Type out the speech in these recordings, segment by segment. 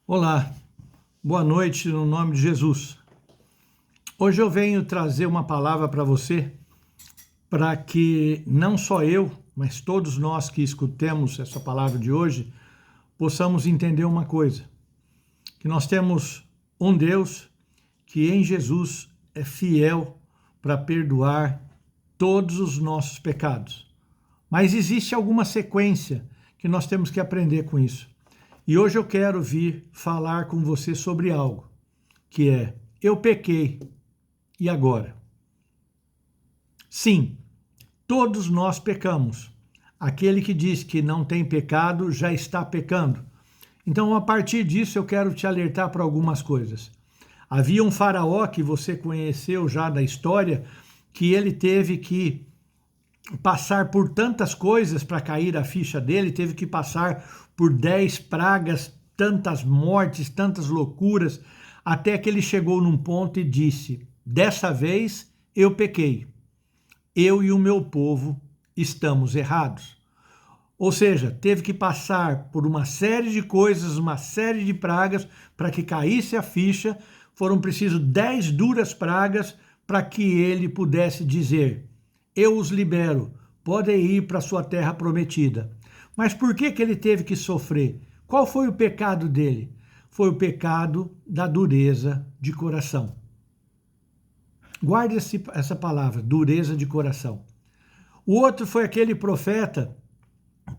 Olá, boa noite no nome de Jesus. Hoje eu venho trazer uma palavra para você, para que não só eu, mas todos nós que escutemos essa palavra de hoje, possamos entender uma coisa, que nós temos um Deus que em Jesus é fiel para perdoar todos os nossos pecados. Mas existe alguma sequência que nós temos que aprender com isso. E hoje eu quero vir falar com você sobre algo, que é, eu pequei, e agora? Sim, todos nós pecamos. Aquele que diz que não tem pecado já está pecando. Então, a partir disso, eu quero te alertar para algumas coisas. Havia um faraó que você conheceu já da história, que ele teve que passar por tantas coisas para cair a ficha dele, teve que passar por 10 pragas, tantas mortes, tantas loucuras, até que ele chegou num ponto e disse: dessa vez eu pequei, eu e o meu povo estamos errados. Ou seja, teve que passar por uma série de coisas, uma série de pragas para que caísse a ficha. Foram preciso 10 duras pragas para que ele pudesse dizer: eu os libero, podem ir para sua terra prometida. Mas por que ele teve que sofrer? Qual foi o pecado dele? Foi o pecado da dureza de coração. Guarde essa palavra, dureza de coração. O outro foi aquele profeta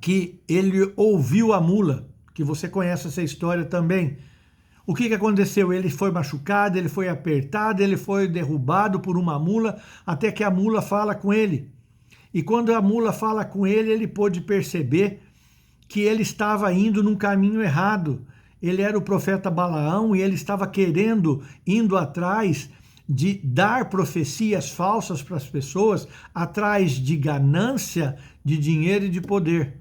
que ele ouviu a mula, que você conhece essa história também. O que aconteceu? Ele foi machucado, ele foi apertado, ele foi derrubado por uma mula, até que a mula fala com ele. E quando a mula fala com ele, ele pôde perceber que ele estava indo num caminho errado. Ele era o profeta Balaão e ele estava indo atrás de dar profecias falsas para as pessoas, atrás de ganância, de dinheiro e de poder.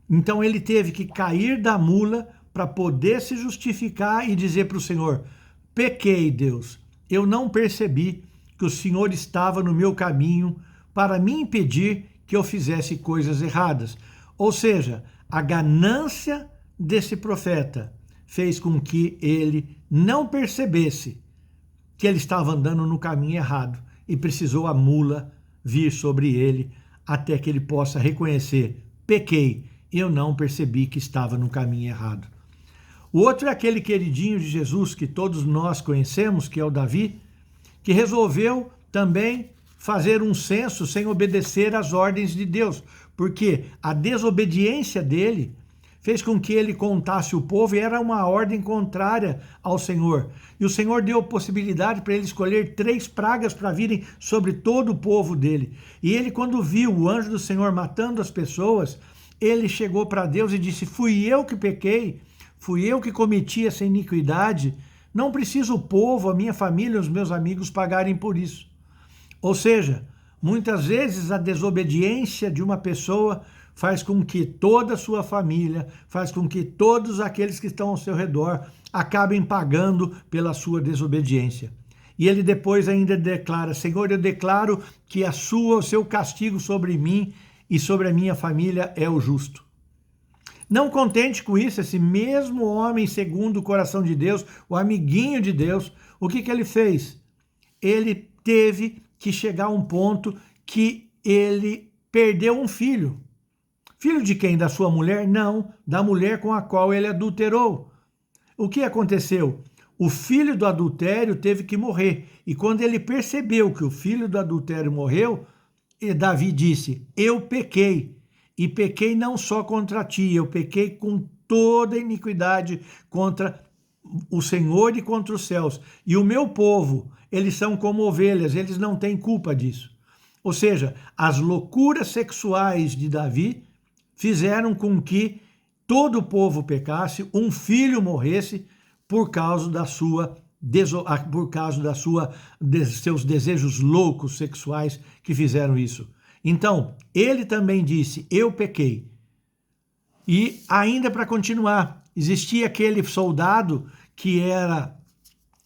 Então ele teve que cair da mula para poder se justificar e dizer para o Senhor: pequei, Deus, eu não percebi que o Senhor estava no meu caminho para me impedir que eu fizesse coisas erradas. Ou seja, a ganância desse profeta fez com que ele não percebesse que ele estava andando no caminho errado e precisou a mula vir sobre ele até que ele possa reconhecer: pequei, eu não percebi que estava no caminho errado. O outro é aquele queridinho de Jesus que todos nós conhecemos, que é o Davi, que resolveu também fazer um censo sem obedecer às ordens de Deus, porque a desobediência dele fez com que ele contasse o povo e era uma ordem contrária ao Senhor. E o Senhor deu possibilidade para ele escolher 3 pragas para virem sobre todo o povo dele. E ele, quando viu o anjo do Senhor matando as pessoas, ele chegou para Deus e disse: fui eu que pequei, fui eu que cometi essa iniquidade, não preciso o povo, a minha família, os meus amigos pagarem por isso. Ou seja, muitas vezes a desobediência de uma pessoa faz com que toda a sua família, faz com que todos aqueles que estão ao seu redor acabem pagando pela sua desobediência. E ele depois ainda declara: Senhor, eu declaro que o seu castigo sobre mim e sobre a minha família é o justo. Não contente com isso, esse mesmo homem segundo o coração de Deus, o amiguinho de Deus, o que ele fez? Ele teve que chegar a um ponto que ele perdeu um filho. Filho de quem? Da sua mulher? Não, da mulher com a qual ele adulterou. O que aconteceu? O filho do adultério teve que morrer. E quando ele percebeu que o filho do adultério morreu, Davi disse: eu pequei. E pequei não só contra ti, eu pequei com toda a iniquidade contra o Senhor e contra os céus. E o meu povo, eles são como ovelhas, eles não têm culpa disso. Ou seja, as loucuras sexuais de Davi fizeram com que todo o povo pecasse, um filho morresse por causa dos seus desejos loucos sexuais que fizeram isso. Então, ele também disse: eu pequei. E ainda para continuar, existia aquele soldado que era,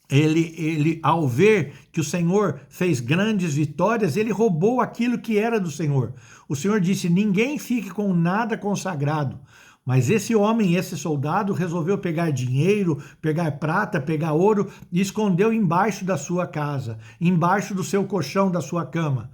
ele ao ver que o Senhor fez grandes vitórias, ele roubou aquilo que era do Senhor. O Senhor disse: ninguém fique com nada consagrado, Mas esse homem, esse soldado, resolveu pegar dinheiro, pegar prata, pegar ouro e escondeu embaixo da sua casa, embaixo do seu colchão, da sua cama.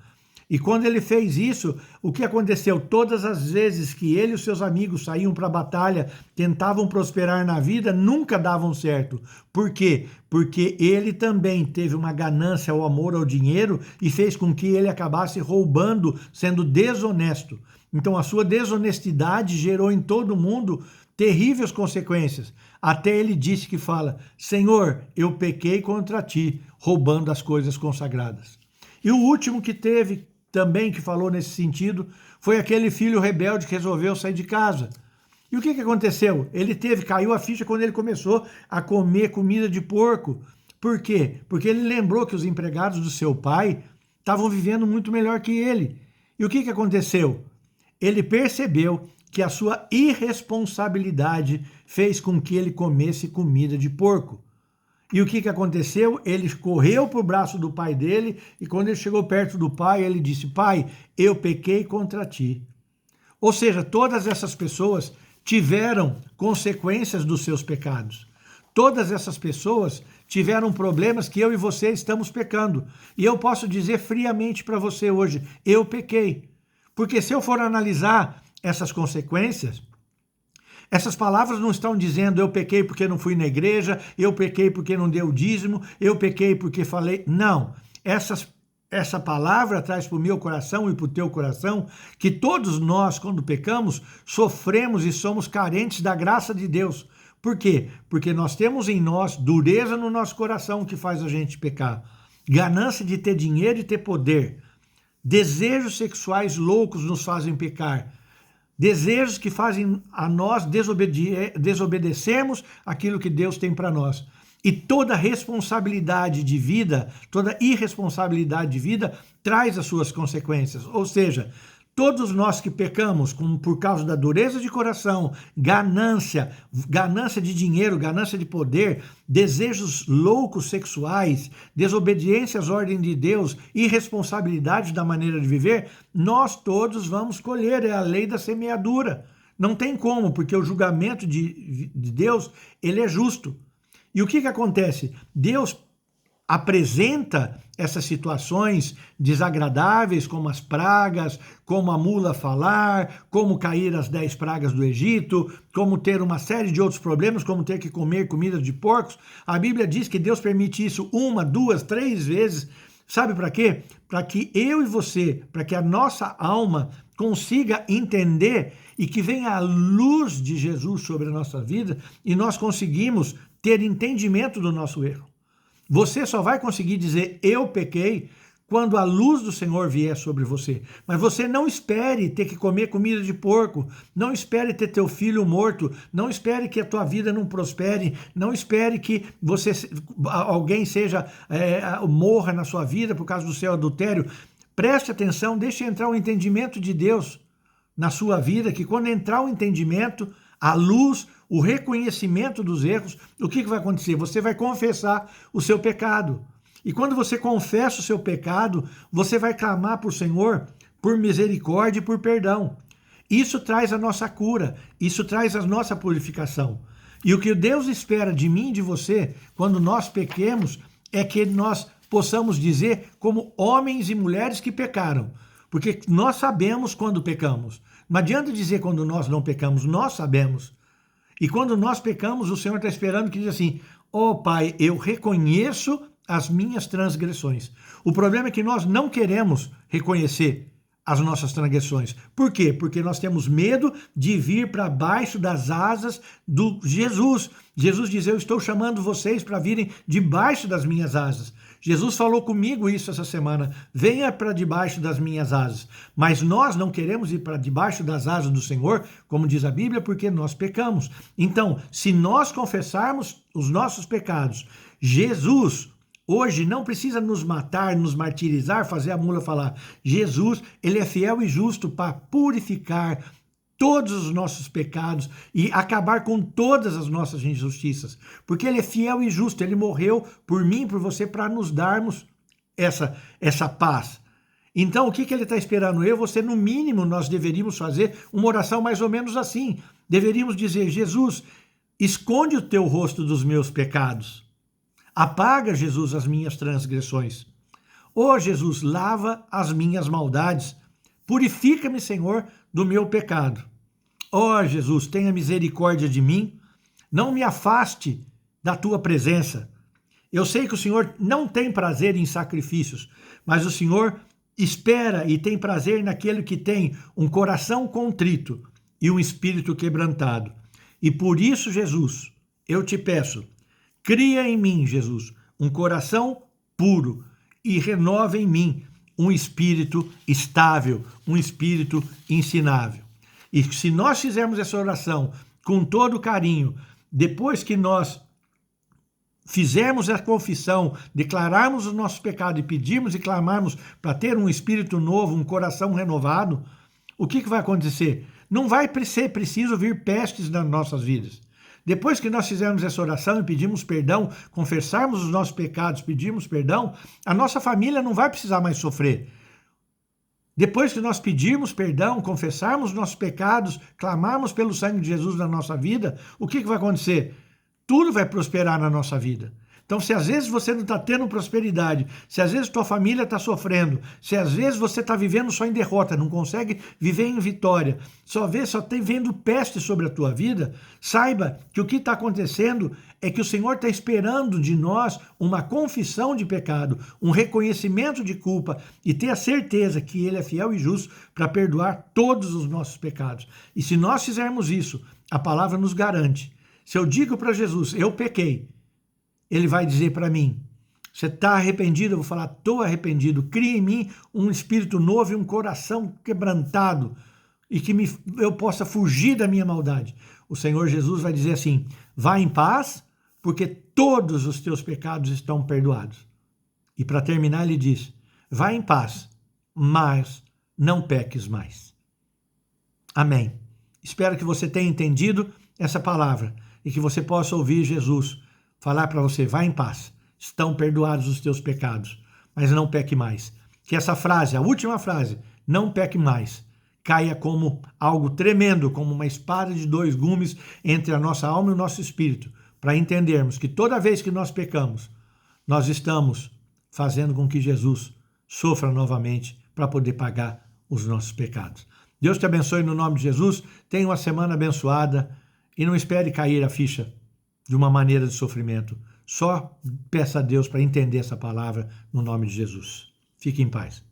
E quando ele fez isso, o que aconteceu? Todas as vezes que ele e os seus amigos saíam para a batalha, tentavam prosperar na vida, nunca davam certo. Por quê? Porque ele também teve uma ganância ao amor ao dinheiro e fez com que ele acabasse roubando, sendo desonesto. Então a sua desonestidade gerou em todo mundo terríveis consequências. Até ele disse que fala: Senhor, eu pequei contra ti, roubando as coisas consagradas. E o último que teve também, que falou nesse sentido, foi aquele filho rebelde que resolveu sair de casa. E o que aconteceu? Caiu a ficha quando ele começou a comer comida de porco. Por quê? Porque ele lembrou que os empregados do seu pai estavam vivendo muito melhor que ele. E o que aconteceu? Ele percebeu que a sua irresponsabilidade fez com que ele comesse comida de porco. E o que aconteceu? Ele correu para o braço do pai dele e quando ele chegou perto do pai, ele disse: Pai, eu pequei contra ti. Ou seja, todas essas pessoas tiveram consequências dos seus pecados. Todas essas pessoas tiveram problemas que eu e você estamos pecando. E eu posso dizer friamente para você hoje: eu pequei. Porque se eu for analisar essas consequências, essas palavras não estão dizendo eu pequei porque não fui na igreja, eu pequei porque não dei o dízimo, eu pequei porque falei. Não, essa palavra traz para o meu coração e para o teu coração que todos nós, quando pecamos, sofremos e somos carentes da graça de Deus. Por quê? Porque nós temos em nós dureza no nosso coração que faz a gente pecar, ganância de ter dinheiro e ter poder, desejos sexuais loucos nos fazem pecar, desejos que fazem a nós desobedecermos aquilo que Deus tem para nós. E toda responsabilidade de vida, toda irresponsabilidade de vida traz as suas consequências. Ou seja, todos nós que pecamos por causa da dureza de coração, ganância de dinheiro, ganância de poder, desejos loucos sexuais, desobediência às ordens de Deus, irresponsabilidade da maneira de viver, nós todos vamos colher, é a lei da semeadura. Não tem como, porque o julgamento de Deus, ele é justo. E o que acontece? Deus apresenta essas situações desagradáveis, como as pragas, como a mula falar, como cair as 10 pragas do Egito, como ter uma série de outros problemas, como ter que comer comida de porcos. A Bíblia diz que Deus permite isso 1, 2, 3 vezes. Sabe para quê? Para que eu e você, para que a nossa alma consiga entender e que venha a luz de Jesus sobre a nossa vida e nós conseguimos ter entendimento do nosso erro. Você só vai conseguir dizer eu pequei quando a luz do Senhor vier sobre você. Mas você não espere ter que comer comida de porco, não espere ter teu filho morto, não espere que a tua vida não prospere, não espere que alguém morra na sua vida por causa do seu adultério. Preste atenção, deixe entrar o entendimento de Deus na sua vida, que quando entrar o entendimento, a luz, o reconhecimento dos erros, o que vai acontecer? Você vai confessar o seu pecado. E quando você confessa o seu pecado, você vai clamar para o Senhor por misericórdia e por perdão. Isso traz a nossa cura, isso traz a nossa purificação. E o que Deus espera de mim e de você, quando nós pequemos, é que nós possamos dizer como homens e mulheres que pecaram. Porque nós sabemos quando pecamos. Não adianta dizer quando nós não pecamos, nós sabemos. E quando nós pecamos, o Senhor está esperando que diz assim: ó Pai, eu reconheço as minhas transgressões. O problema é que nós não queremos reconhecer as nossas transgressões. Por quê? Porque nós temos medo de vir para baixo das asas do Jesus. Jesus diz: eu estou chamando vocês para virem debaixo das minhas asas. Jesus falou comigo isso essa semana: venha para debaixo das minhas asas. Mas nós não queremos ir para debaixo das asas do Senhor, como diz a Bíblia, porque nós pecamos. Então, se nós confessarmos os nossos pecados, Jesus hoje não precisa nos matar, nos martirizar, fazer a mula falar. Jesus, ele é fiel e justo para purificar todos os nossos pecados e acabar com todas as nossas injustiças. Porque ele é fiel e justo, ele morreu por mim, por você, para nos darmos essa paz. Então, o que ele está esperando? Eu e você, no mínimo, nós deveríamos fazer uma oração mais ou menos assim. Deveríamos dizer: Jesus, esconde o teu rosto dos meus pecados. Apaga, Jesus, as minhas transgressões. Ó Jesus, lava as minhas maldades. Purifica-me, Senhor, do meu pecado. Ó Jesus, tenha misericórdia de mim. Não me afaste da tua presença. Eu sei que o Senhor não tem prazer em sacrifícios, mas o Senhor espera e tem prazer naquele que tem um coração contrito e um espírito quebrantado. E por isso, Jesus, eu te peço, cria em mim, Jesus, um coração puro e renova em mim um espírito estável, um espírito ensinável. E se nós fizermos essa oração com todo carinho, depois que nós fizermos a confissão, declararmos os nossos pecados e pedirmos e clamarmos para ter um espírito novo, um coração renovado, o que vai acontecer? Não vai ser preciso vir pestes nas nossas vidas. Depois que nós fizermos essa oração e pedimos perdão, confessarmos os nossos pecados, pedirmos perdão, a nossa família não vai precisar mais sofrer. Depois que nós pedirmos perdão, confessarmos os nossos pecados, clamarmos pelo sangue de Jesus na nossa vida, o que vai acontecer? Tudo vai prosperar na nossa vida. Então, se às vezes você não está tendo prosperidade, se às vezes tua família está sofrendo, se às vezes você está vivendo só em derrota, não consegue viver em vitória, só tem vendo peste sobre a tua vida, saiba que o que está acontecendo é que o Senhor está esperando de nós uma confissão de pecado, um reconhecimento de culpa e ter a certeza que Ele é fiel e justo para perdoar todos os nossos pecados. E se nós fizermos isso, a palavra nos garante. Se eu digo para Jesus, eu pequei, Ele vai dizer para mim, você está arrependido? Eu vou falar, estou arrependido. Cria em mim um espírito novo e um coração quebrantado e que eu possa fugir da minha maldade. O Senhor Jesus vai dizer assim, vá em paz, porque todos os teus pecados estão perdoados. E para terminar ele diz, vá em paz, mas não peques mais. Amém. Espero que você tenha entendido essa palavra e que você possa ouvir Jesus falar para você, vá em paz, estão perdoados os teus pecados, mas não peque mais. Que essa frase, a última frase, não peque mais, caia como algo tremendo, como uma espada de dois gumes entre a nossa alma e o nosso espírito, para entendermos que toda vez que nós pecamos, nós estamos fazendo com que Jesus sofra novamente para poder pagar os nossos pecados. Deus te abençoe no nome de Jesus, tenha uma semana abençoada e não espere cair a ficha de uma maneira de sofrimento. Só peça a Deus para entender essa palavra no nome de Jesus. Fique em paz.